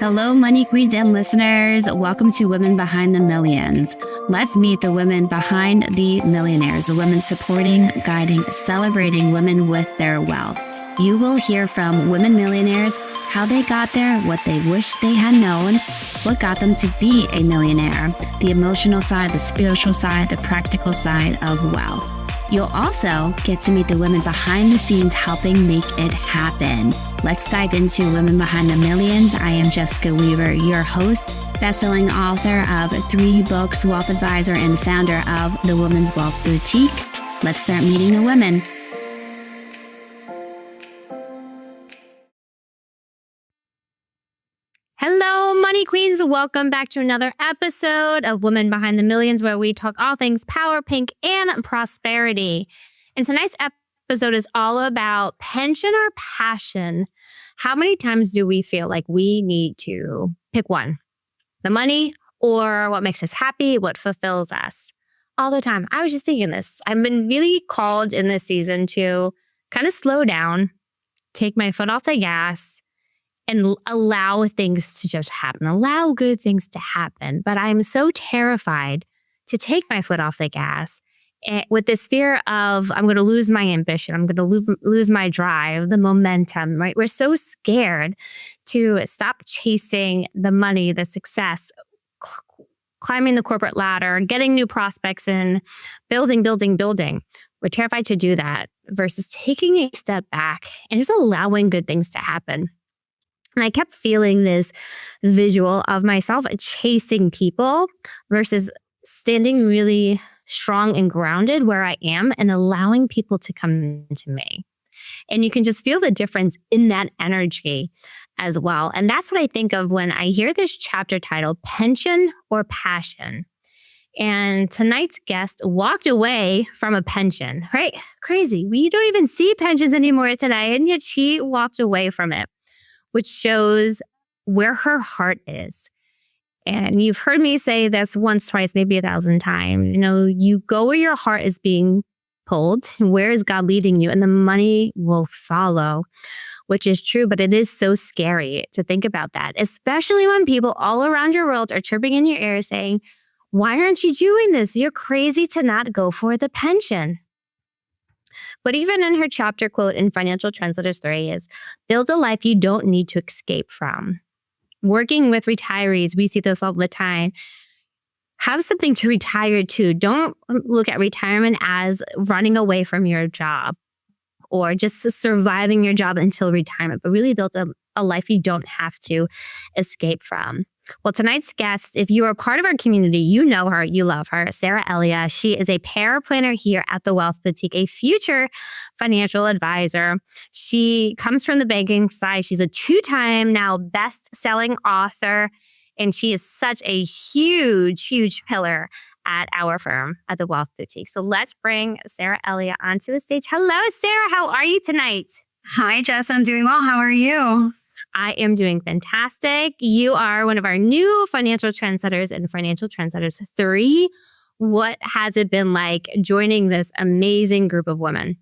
Hello, Money Queens and listeners. Welcome to Women Behind the Millions. Let's meet the women behind the millionaires, the women supporting, guiding, celebrating women with their wealth. You will hear from women millionaires, how they got there, what they wish they had known, what got them to be a millionaire, the emotional side, the spiritual side, the practical side of wealth. You'll also get to meet the women behind the scenes helping make it happen. Let's dive into Women Behind the Millions. I am Jessica Weaver, your host, bestselling author of 3 books, wealth advisor, and founder of the Women's Wealth Boutique. Let's start meeting the women. Hello, Money Queens. Welcome back to another episode of Women Behind the Millions, where we talk all things power, pink, and prosperity. And tonight's episode is all about pension or passion. How many times do we feel like we need to pick one? The money or what makes us happy, what fulfills us? All the time. I was just thinking this. I've been really called in this season to kind of slow down, take my foot off the gas, and allow things to just happen, allow good things to happen. But I'm so terrified to take my foot off the gas with this fear of I'm going to lose my ambition. I'm going to lose my drive, the momentum, right? We're so scared to stop chasing the money, the success, climbing the corporate ladder, getting new prospects in, building. We're terrified to do that versus taking a step back and just allowing good things to happen. And I kept feeling this visual of myself chasing people versus standing really strong and grounded where I am and allowing people to come to me. And you can just feel the difference in that energy as well. And that's what I think of when I hear this chapter titled Pension or Passion. And tonight's guest walked away from a pension, right? Crazy. We don't even see pensions anymore today. And yet she walked away from it, which shows where her heart is. And you've heard me say this once, twice, maybe 1,000 times. You know, you go where your heart is being pulled. Where is God leading you? And the money will follow, which is true. But it is so scary to think about that, especially when people all around your world are chirping in your ear saying, why aren't you doing this? You're crazy to not go for the pension. But even in her chapter quote in Financial Trendsetters 3 is, build a life you don't need to escape from. Working with retirees, we see this all the time. Have something to retire to. Don't look at retirement as running away from your job or just surviving your job until retirement, but really build a life you don't have to escape from. Well, tonight's guest, if you are part of our community, you know her, you love her, Sarah Elia. She is a paraplanner here at the Wealth Boutique, a future financial advisor. She comes from the banking side. She's a 2-time now best-selling author, and she is such a huge pillar at our firm, at the Wealth Boutique. So let's bring Sarah Elia onto the stage. Hello, Sarah. How are you tonight? Hi, Jess. I'm doing well. How are you? I am doing fantastic. You are one of our new financial trendsetters in Financial Trendsetters 3. What has it been like joining this amazing group of women?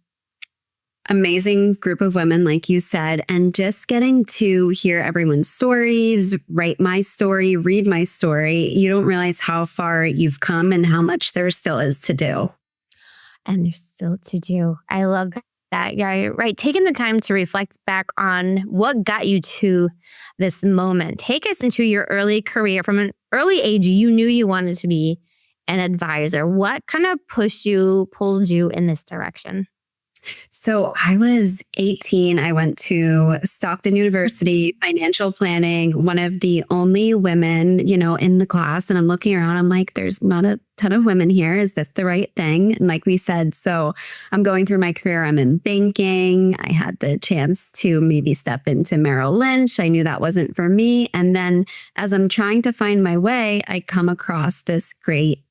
Amazing group of women, like you said, and just getting to hear everyone's stories, write my story, read my story. You don't realize how far you've come and how much there still is to do. And there's still to do. I love that. Yeah, right. Taking the time to reflect back on what got you to this moment. Take us into your early career. From an early age, you knew you wanted to be an advisor. What kind of pulled you in this direction? So I was 18. I went to Stockton University, financial planning, one of the only women, in the class. And I'm looking around, I'm like, there's not a ton of women here. Is this the right thing? And like we said, so I'm going through my career. I'm in banking. I had the chance to maybe step into Merrill Lynch. I knew that wasn't for me. And then as I'm trying to find my way, I come across this great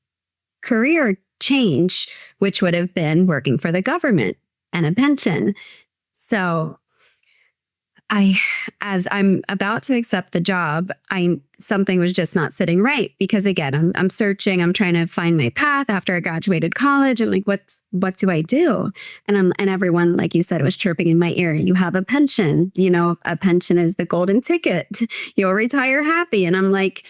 career change, which would have been working for the government and a pension. So as I'm about to accept the job, something was just not sitting right because again, I'm searching, I'm trying to find my path after I graduated college. I'm like, what do I do? And everyone, like you said, was chirping in my ear. You have a pension, a pension is the golden ticket. You'll retire happy. And I'm like,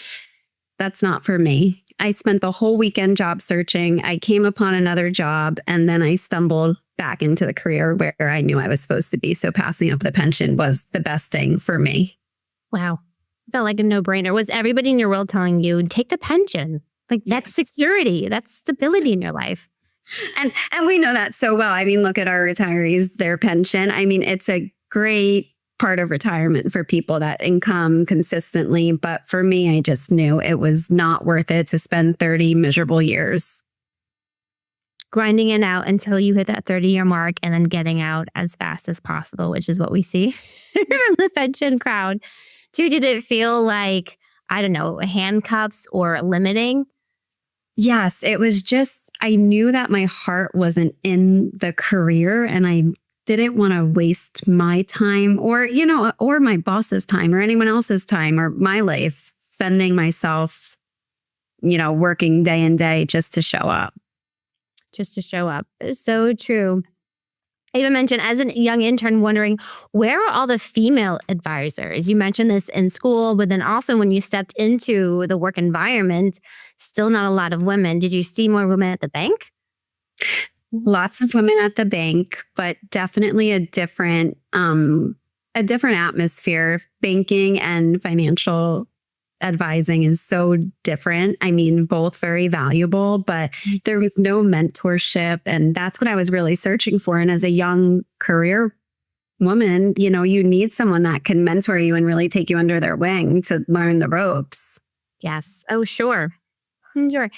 that's not for me. I spent the whole weekend job searching. I came upon another job and then I stumbled back into the career where I knew I was supposed to be. So passing up the pension was the best thing for me. Wow. Felt like a no-brainer. Was everybody in your world telling you, take the pension? Like that's security, that's stability in your life. And we know that so well. I mean, look at our retirees, their pension. I mean, it's a great part of retirement for people, that income consistently. But for me, I just knew it was not worth it to spend 30 miserable years grinding it out until you hit that 30-year mark and then getting out as fast as possible, which is what we see from the pension crowd. Too, did it feel like, I don't know, handcuffs or limiting? Yes, it was just, I knew that my heart wasn't in the career and I didn't want to waste my time or my boss's time or anyone else's time or my life spending myself, working day and day just to show up. Just to show up. So true. I even mentioned as a young intern wondering, where are all the female advisors? You mentioned this in school, but then also when you stepped into the work environment, still not a lot of women. Did you see more women at the bank? Lots of women at the bank, but definitely a different atmosphere. Banking and financial advising is so different. I mean, both very valuable, but there was no mentorship. And that's what I was really searching for. And as a young career woman, you need someone that can mentor you and really take you under their wing to learn the ropes. Yes. Oh, sure. Sure.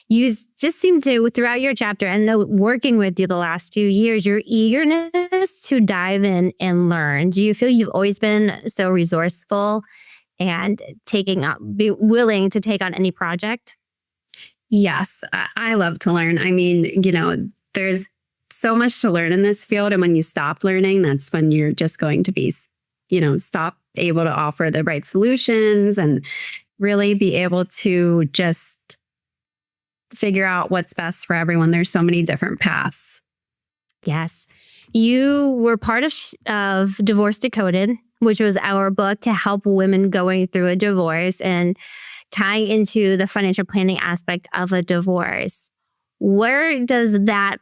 You just seem to, throughout your chapter and working with you the last few years, your eagerness to dive in and learn. Do you feel you've always been so resourceful and be willing to take on any project? Yes, I love to learn. I mean, there's so much to learn in this field. And when you stop learning, that's when you're just going to be, stop able to offer the right solutions and really be able to just figure out what's best for everyone. There's so many different paths. Yes. You were part of Divorce Decoded, which was our book to help women going through a divorce and tying into the financial planning aspect of a divorce. Where does that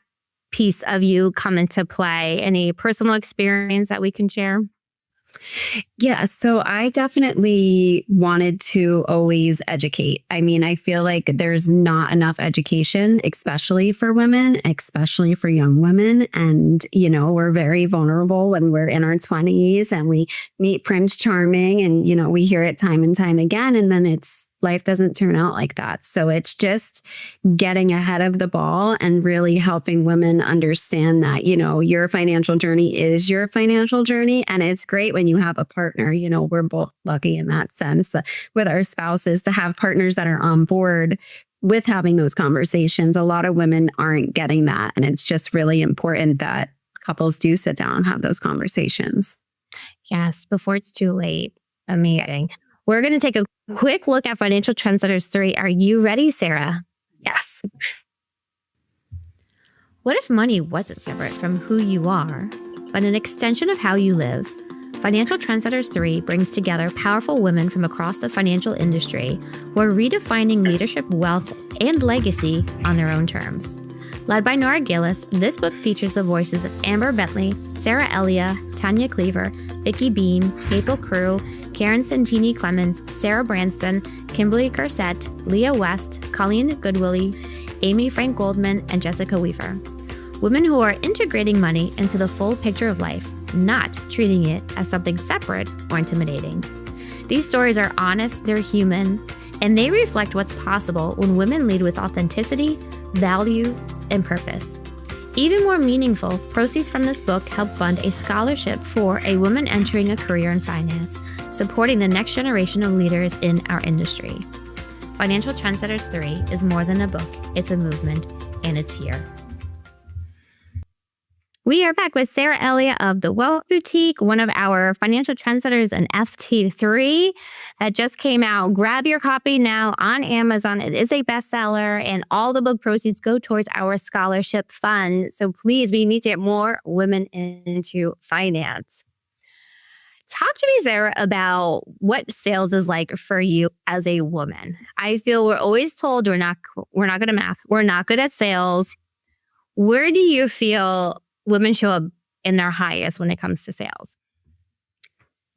piece of you come into play? Any personal experience that we can share? Yeah, so I definitely wanted to always educate. I mean, I feel like there's not enough education, especially for women, especially for young women. And, we're very vulnerable when we're in our 20s and we meet Prince Charming and, we hear it time and time again. And then life doesn't turn out like that. So it's just getting ahead of the ball and really helping women understand that, your financial journey is your financial journey. And it's great when you have a partner. We're both lucky in that sense with our spouses to have partners that are on board with having those conversations. A lot of women aren't getting that. And it's just really important that couples do sit down and have those conversations. Yes, before it's too late. Amazing. We're going to take a quick look at Financial Trendsetters 3. Are you ready, Sarah? Yes. What if money wasn't separate from who you are, but an extension of how you live? Financial Trendsetters 3 brings together powerful women from across the financial industry who are redefining leadership, wealth, and legacy on their own terms. Led by Nora Gillis, this book features the voices of Amber Bentley, Sarah Elia, Tanya Cleaver, Vicki Beam, April Crew, Karen Santini Clemens, Sarah Branston, Kimberly Garcette, Leah West, Colleen Goodwillie, Amy Frank Goldman, and Jessica Weaver. Women who are integrating money into the full picture of life, not treating it as something separate or intimidating. These stories are honest, they're human, and they reflect what's possible when women lead with authenticity, value, and purpose. Even more meaningful, proceeds from this book help fund a scholarship for a woman entering a career in finance, supporting the next generation of leaders in our industry. Financial Trendsetters 3 is more than a book, it's a movement, and it's here. We are back with Sarah Elia of The Wealth Boutique, one of our financial trendsetters in FT3 that just came out. Grab your copy now on Amazon. It is a bestseller, and all the book proceeds go towards our scholarship fund. So please, we need to get more women into finance. Talk to me, Sarah, about what sales is like for you as a woman. I feel we're always told we're not good at math. We're not good at sales. Where do you feel women show up in their highest when it comes to sales?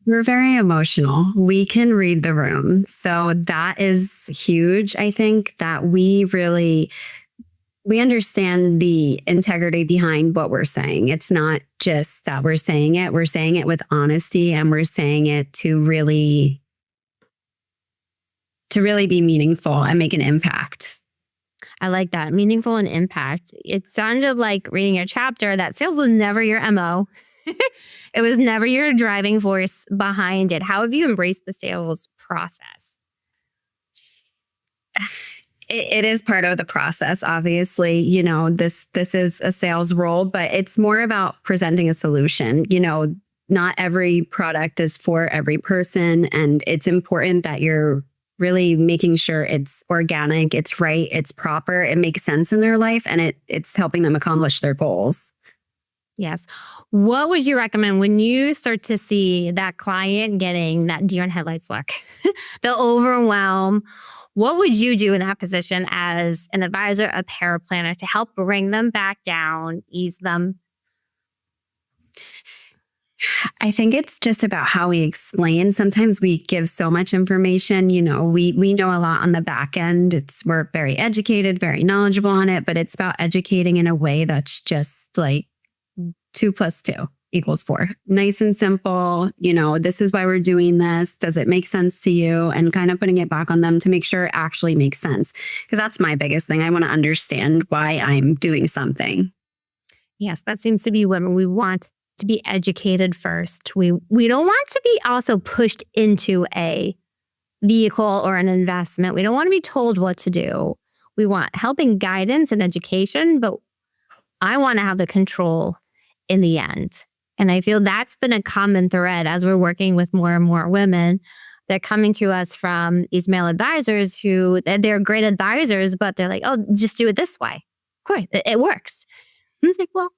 We're very emotional. We can read the room. So that is huge. I think that we understand the integrity behind what we're saying. It's not just that we're saying it with honesty, and we're saying it to really be meaningful and make an impact. I like that. Meaningful and impact. It sounded like reading a chapter that sales was never your MO. It was never your driving force behind it. How have you embraced the sales process? It is part of the process, obviously. You know, this is a sales role, but it's more about presenting a solution. You know, not every product is for every person, and it's important that you're really making sure it's organic, it's right, it's proper, it makes sense in their life, and it's helping them accomplish their goals. Yes. What would you recommend when you start to see that client getting that deer in headlights look, the overwhelm? What would you do in that position as an advisor, a paraplanner, to help bring them back down, ease them? I think it's just about how we explain. Sometimes we give so much information. You know, we know a lot on the back end. We're very educated, very knowledgeable on it, but it's about educating in a way that's just like 2 + 2 = 4. Nice and simple. You know, this is why we're doing this. Does it make sense to you? And kind of putting it back on them to make sure it actually makes sense. Because that's my biggest thing. I want to understand why I'm doing something. Yes, that seems to be women. We want to be educated first. We don't want to be also pushed into a vehicle or an investment. We don't want to be told what to do. We want help and guidance and education, but I want to have the control in the end. And I feel that's been a common thread as we're working with more and more women. They're coming to us from these male advisors who they're great advisors, but they're like, oh, just do it this way. Of course, it works. And it's like, well,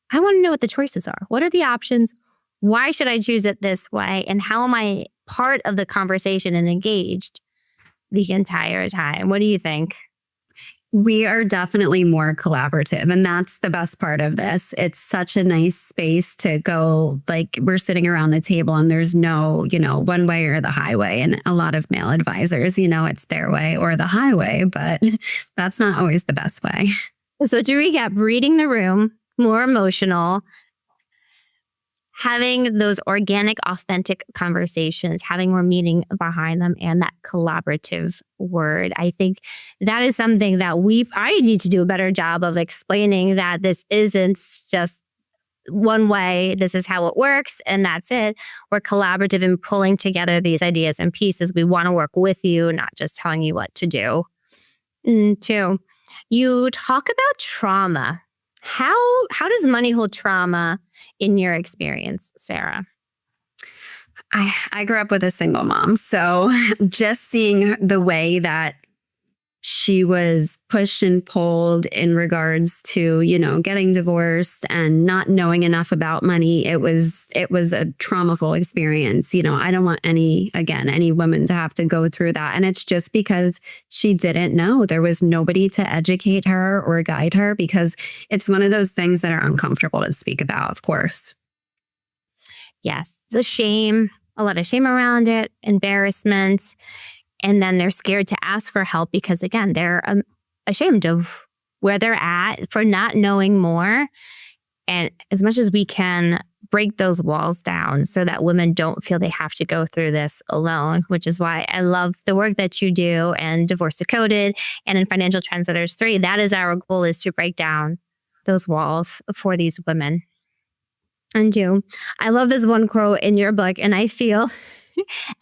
I want to know what the choices are. What are the options? Why should I choose it this way? And how am I part of the conversation and engaged the entire time? What do you think? We are definitely more collaborative, and that's the best part of this. It's such a nice space to go, like we're sitting around the table and there's no, you know, one way or the highway. And a lot of male advisors, you know, it's their way or the highway, but that's not always the best way. So to recap, reading the room, more emotional, having those organic, authentic conversations, having more meaning behind them, and that collaborative word. I think that is something that I need to do a better job of explaining, that this isn't just one way. This is how it works, and that's it. We're collaborative in pulling together these ideas and pieces. We want to work with you, not just telling you what to do. And two, you talk about trauma. How does money hold trauma in your experience, Sarah? I grew up with a single mom, so just seeing the way that she was pushed and pulled in regards to, you know, getting divorced and not knowing enough about money, it was a traumaful experience. You know, I don't want any woman to have to go through that. And it's just because she didn't know. There was nobody to educate her or guide her, because it's one of those things that are uncomfortable to speak about, of course. Yes, it's a shame, a lot of shame around it, embarrassment. And then they're scared to ask for help because, again, they're ashamed of where they're at for not knowing more. And as much as we can break those walls down so that women don't feel they have to go through this alone, which is why I love the work that you do and Divorce Decoded and in Financial Trendsetters 3. That is our goal, is to break down those walls for these women. And I love this one quote in your book, and I feel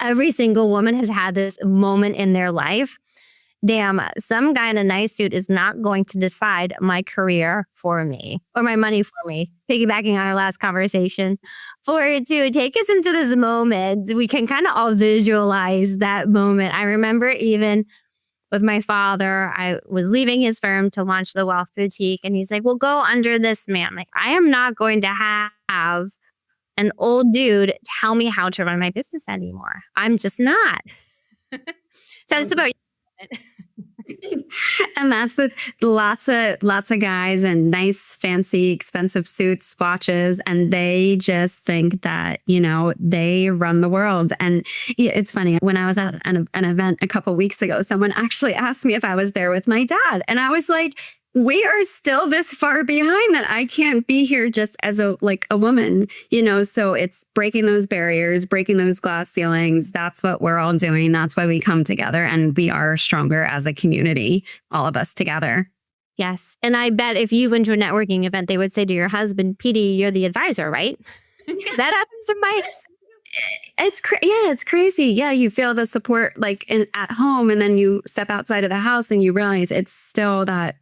every single woman has had this moment in their life damn, some guy in a nice suit is not going to decide my career for me or my money for me. Piggybacking on our last conversation, to take us into this moment, we can kind of all visualize that moment. I remember even with my father, I was leaving his firm to launch the Wealth Boutique, and he's like, well, go under this man. Like, I am not going to have an old dude tell me how to run my business anymore. I'm just not. So it's about and that's the lots of guys in nice, fancy, expensive suits, watches, and they just think that, they run the world. And it's funny, when I was at an event a couple weeks ago, someone actually asked me if I was there with my dad, and I was like, we are still this far behind that I can't be here just as a woman, so it's breaking those barriers, breaking those glass ceilings. That's what we're all doing. That's why we come together, and we are stronger as a community, all of us together. Yes. And I bet if you went to a networking event, they would say to your husband, Petey, you're the advisor, right? That happens to my... It's crazy. Yeah, you feel the support at home, and then you step outside of the house and you realize it's still that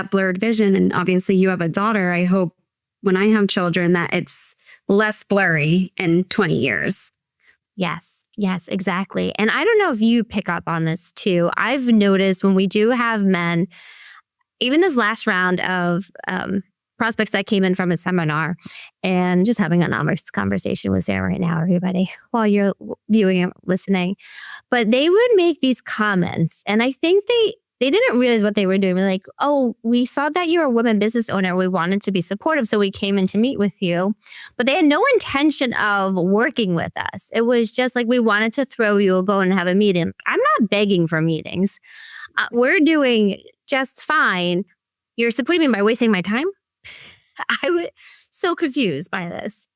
blurred vision. And obviously you have a daughter. I hope when I have children that it's less blurry in 20 years. Yes, exactly. And I don't know if you pick up on this too. I've noticed when we do have men, even this last round of prospects that came in from a seminar, and just having an honest conversation with Sarah right now, everybody, while you're viewing and listening, but they would make these comments. And I think they didn't realize what they were doing. Like, oh, we saw that you're a woman business owner. We wanted to be supportive, so we came in to meet with you. But they had no intention of working with us. It was just like, we wanted to throw you a bone and have a meeting. I'm not begging for meetings. We're doing just fine. You're supporting me by wasting my time? I was so confused by this.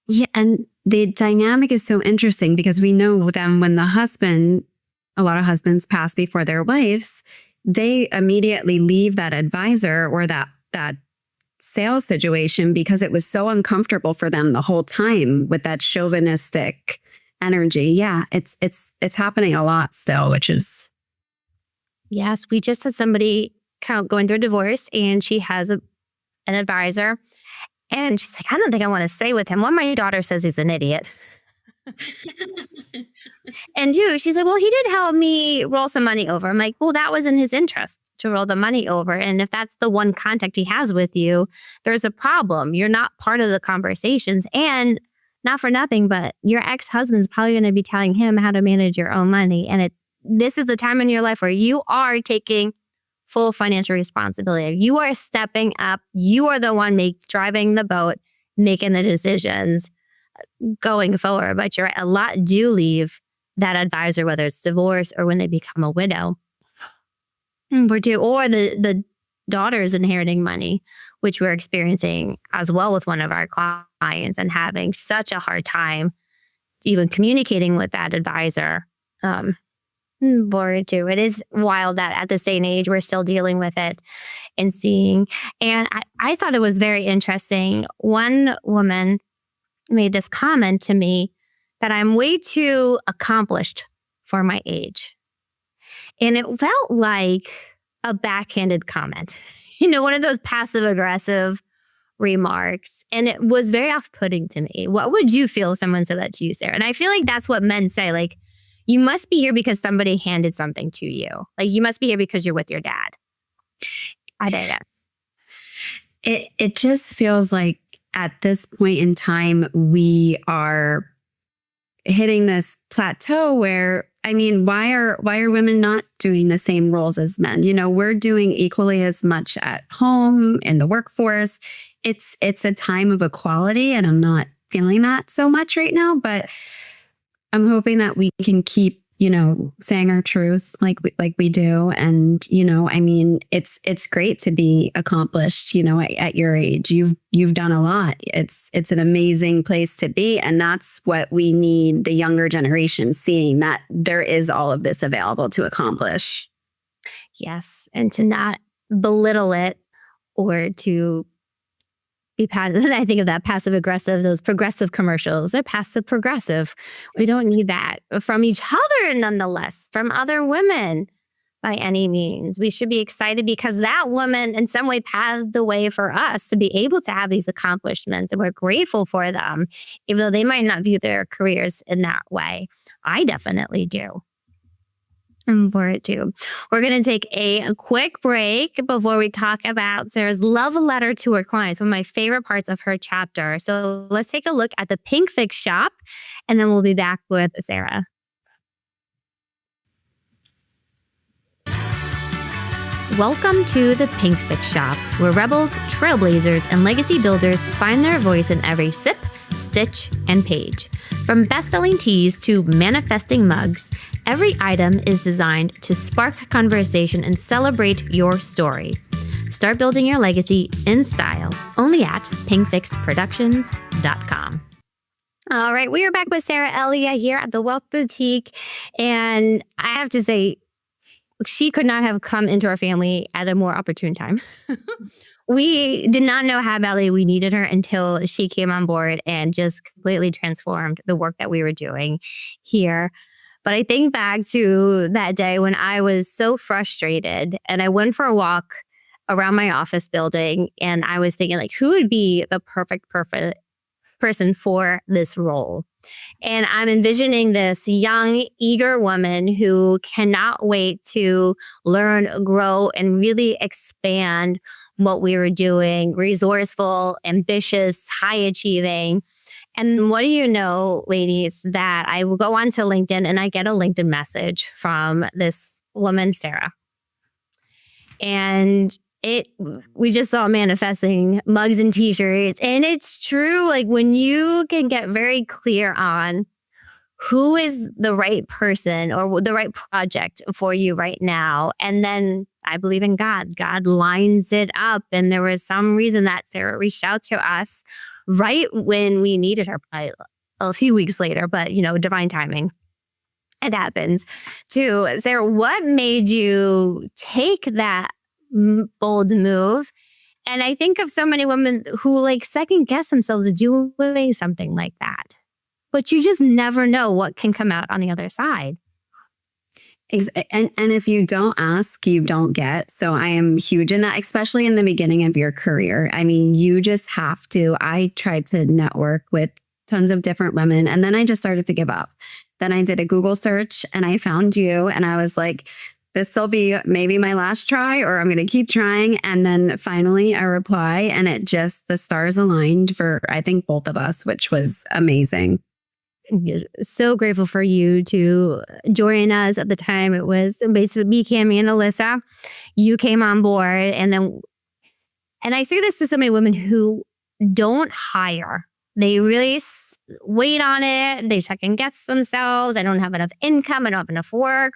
Yeah, and the dynamic is so interesting because we know them when a lot of husbands pass before their wives, they immediately leave that advisor or that sales situation because it was so uncomfortable for them the whole time with that chauvinistic energy. Yeah, it's happening a lot still, which is... Yes, we just had somebody going through a divorce, and she has an advisor, and she's like, I don't think I want to stay with him. One, my daughter says he's an idiot. And two, she's like, well, he did help me roll some money over. I'm like, well, that was in his interest to roll the money over. And if that's the one contact he has with you, there's a problem. You're not part of the conversations. And not for nothing, but your ex-husband's probably going to be telling him how to manage your own money. And this is the time in your life where you are taking full financial responsibility. You are stepping up. You are the one driving the boat, making the decisions going forward. But a lot do leave that advisor, whether it's divorce or when they become a widow. Or the daughter's inheriting money, which we're experiencing as well with one of our clients, and having such a hard time even communicating with that advisor. It is wild that at the same age we're still dealing with it and seeing. And I thought it was very interesting. One woman made this comment to me that I'm way too accomplished for my age. And it felt like a backhanded comment, one of those passive aggressive remarks. And it was very off-putting to me. What would you feel if someone said that to you, Sarah? And I feel like that's what men say. Like, you must be here because somebody handed something to you. Like, you must be here because you're with your dad. I don't know. It just feels like at this point in time, we are hitting this plateau where, why are women not doing the same roles as men? We're doing equally as much at home, in the workforce. It's a time of equality, and I'm not feeling that so much right now, but I'm hoping that we can keep, saying our truth like we do. And, it's great to be accomplished, at your age. You've done a lot. It's an amazing place to be. And that's what we need the younger generation seeing, that there is all of this available to accomplish. Yes. And to not belittle it or to be passive. I think of that passive aggressive, those progressive commercials. They're passive progressive. We don't need that from each other, nonetheless, from other women. by any means. We should be excited because that woman in some way paved the way for us to be able to have these accomplishments. And we're grateful for them, even though they might not view their careers in that way. I definitely do. For it too. We're going to take a quick break before we talk about Sarah's love letter to her clients, one of my favorite parts of her chapter. So let's take a look at the Pink Fix shop, and then we'll be back with Sarah. Welcome to the Pink Fix shop, where rebels, trailblazers, and legacy builders find their voice in every sip, stitch, and page. From best-selling teas to manifesting mugs, every item is designed to spark conversation and celebrate your story. Start building your legacy in style, only at pinkfixproductions.com. All right, we are back with Sarah Elia here at the Wealth Boutique. And I have to say, she could not have come into our family at a more opportune time. We did not know how badly we needed her until she came on board and just completely transformed the work that we were doing here. But I think back to that day when I was so frustrated and I went for a walk around my office building and I was thinking, like, who would be the perfect person for this role? And I'm envisioning this young, eager woman who cannot wait to learn, grow, and really expand what we were doing, resourceful, ambitious, high achieving. And what do you know, ladies, that I will go onto LinkedIn and I get a LinkedIn message from this woman, Sarah. And we just saw manifesting mugs and t-shirts. And it's true, like when you can get very clear on who is the right person or the right project for you right now. And then I believe in God. God lines it up. And there was some reason that Sarah reached out to us right when we needed her, probably a few weeks later, but divine timing. It happens too. Sarah, what made you take that bold move? And I think of so many women who second guess themselves doing something like that. But you just never know what can come out on the other side. And if you don't ask, you don't get. So I am huge in that, especially in the beginning of your career. I mean, you just have to. I tried to network with tons of different women, and then I just started to give up. Then I did a Google search and I found you, and I was like, this will be maybe my last try, or I'm going to keep trying. And then finally I reply, and the stars aligned for, I think, both of us, which was amazing. So grateful for you to join us. At the time, it was basically me, Cammie, and Alyssa. You came on board, and I say this to so many women who don't hire. They really wait on it. They second guess themselves. I don't have enough income. I don't have enough work.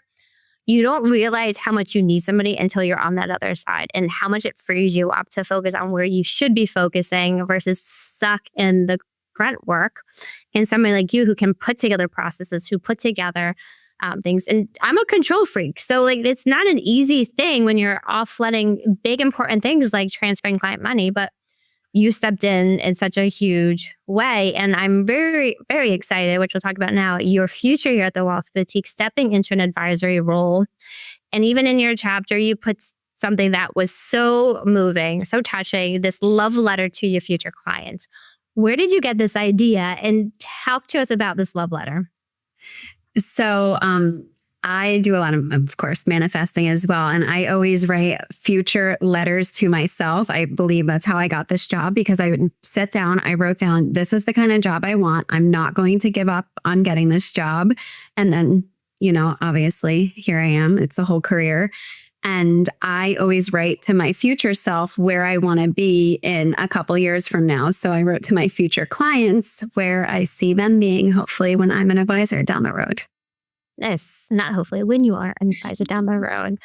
You don't realize how much you need somebody until you're on that other side, and how much it frees you up to focus on where you should be focusing versus stuck in the grunt work. And somebody like you who can put together processes, who put together things. And I'm a control freak. So it's not an easy thing when you're offloading big, important things like transferring client money, but you stepped in such a huge way. And I'm very, very excited, which we'll talk about now, your future here at the Wealth Boutique, stepping into an advisory role. And even in your chapter, you put something that was so moving, so touching, this love letter to your future clients. Where did you get this idea? And talk to us about this love letter. So I do a lot of course, manifesting as well. And I always write future letters to myself. I believe that's how I got this job, because I would sit down, I wrote down, this is the kind of job I want. I'm not going to give up on getting this job. And then, obviously here I am. It's a whole career. And I always write to my future self where I want to be in a couple years from now. So I wrote to my future clients where I see them being, hopefully, when I'm an advisor down the road. Yes, not hopefully, when you are an advisor down the road,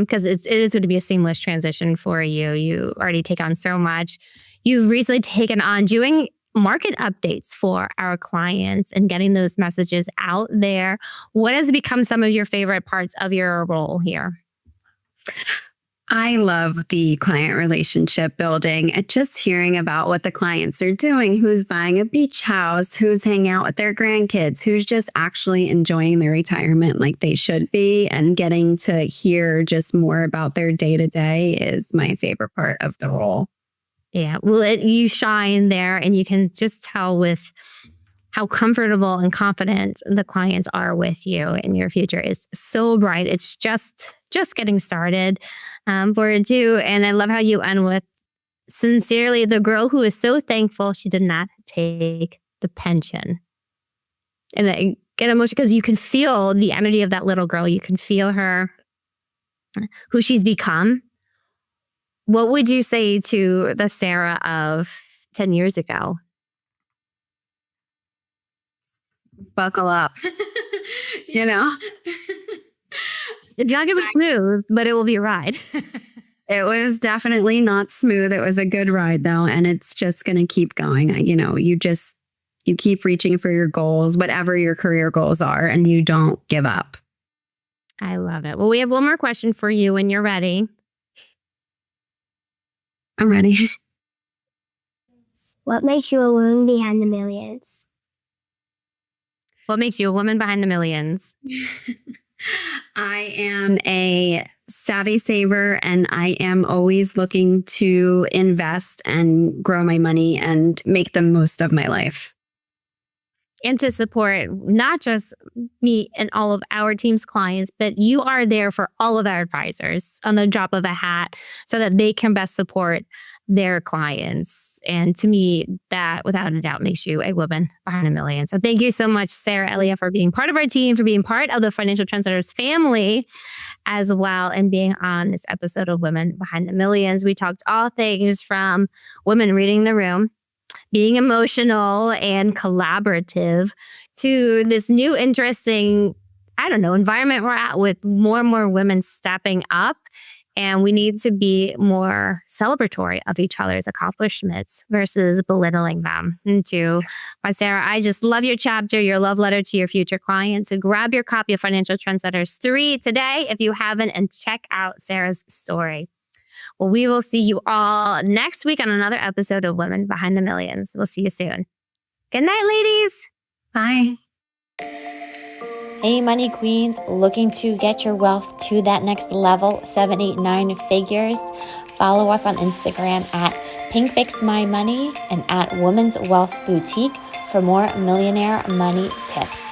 because it is going to be a seamless transition for you. You already take on so much. You've recently taken on doing market updates for our clients and getting those messages out there. What has become some of your favorite parts of your role here? I love the client relationship building and just hearing about what the clients are doing, who's buying a beach house, who's hanging out with their grandkids, who's just actually enjoying their retirement like they should be, and getting to hear just more about their day to day is my favorite part of the role. Yeah. Well, you shine there, and you can just tell with how comfortable and confident the clients are with you, and your future is so bright. It's just getting started for it too. And I love how you end with, sincerely, the girl who is so thankful she did not take the pension. And I get emotional because you can feel the energy of that little girl. You can feel her, who she's become. What would you say to the Sarah of 10 years ago? Buckle up. You know? It's not going to be smooth, but it will be a ride. It was definitely not smooth. It was a good ride though. And it's just going to keep going. You keep reaching for your goals, whatever your career goals are, and you don't give up. I love it. Well, we have one more question for you when you're ready. I'm ready. What makes you a woman behind the millions? What makes you a woman behind the millions? I am a savvy saver, and I am always looking to invest and grow my money and make the most of my life. And to support not just me and all of our team's clients, but you are there for all of our advisors on the drop of a hat so that they can best support their clients. And to me, that without a doubt makes you a woman behind the million. So thank you so much, Sarah Elia, for being part of our team, for being part of the Financial Trendsetters family as well, and being on this episode of Women Behind the Millions. We talked all things from women reading the room, being emotional and collaborative, to this new interesting, environment we're at with more and more women stepping up. And we need to be more celebratory of each other's accomplishments versus belittling them. And by Sarah, I just love your chapter, your love letter to your future clients. So grab your copy of Financial Trendsetters 3 today if you haven't, and check out Sarah's story. Well, we will see you all next week on another episode of Women Behind the Millions. We'll see you soon. Good night, ladies. Bye. Hey, money queens, looking to get your wealth to that next level, 7, 8, 9 figures? Follow us on Instagram at PinkFixMyMoney and at Women's Wealth Boutique for more millionaire money tips.